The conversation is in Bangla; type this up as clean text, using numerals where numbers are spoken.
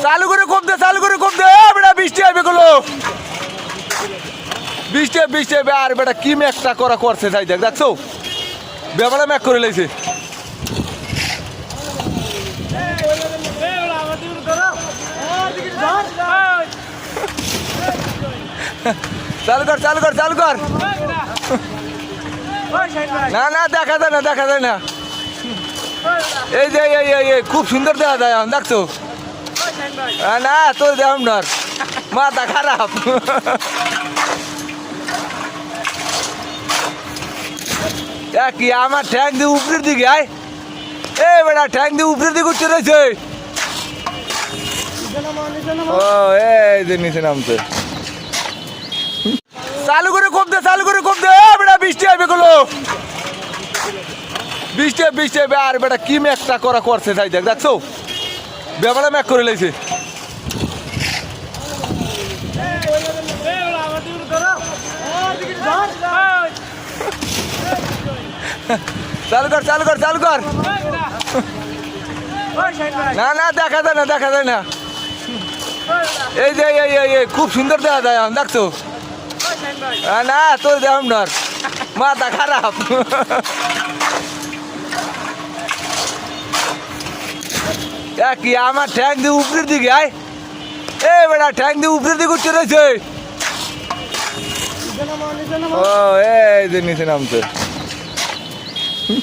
চালু করে কম দে বেটা বৃষ্টি আইবে গুলো বৃষ্টি আইবে আর বেটা কি ম্যাকটা করা করছে যাই দেখ দেখছো বেবালা ম্যাক করে লাইছে চালু কর না দেখা যায় না এই যে এই খুব সুন্দর দেখা যায় দেখছো না তোর দেখাম না মাথা খারাপ কি আমার ঠ্যাং দিয়ে উপরের দিকে আয় এ বেটা ঠ্যাং দিয়ে উপরের দিকে উঠতে রয়েছে ও এই যে নিচে নামছে চালু করে কম দে বেটা বৃষ্টি আইবে গুলো বৃষ্টি আইবে আর বেটা কি ম্যাকটা করা করছে যাই দেখ দেখছো বেবালা ম্যাক করে লাইছে চালু কর না দেখা যায় না এই যে এই খুব সুন্দর দেখা যায় দেখছো না তোর দেখাম না মাথা খারাপ কি আমার ঠ্যাং দিয়ে উপরের দিকে আয় এ বেটা ঠ্যাং দিয়ে উপরের দিকে উঠতে রয়েছে ও এই যে নিচে নামছে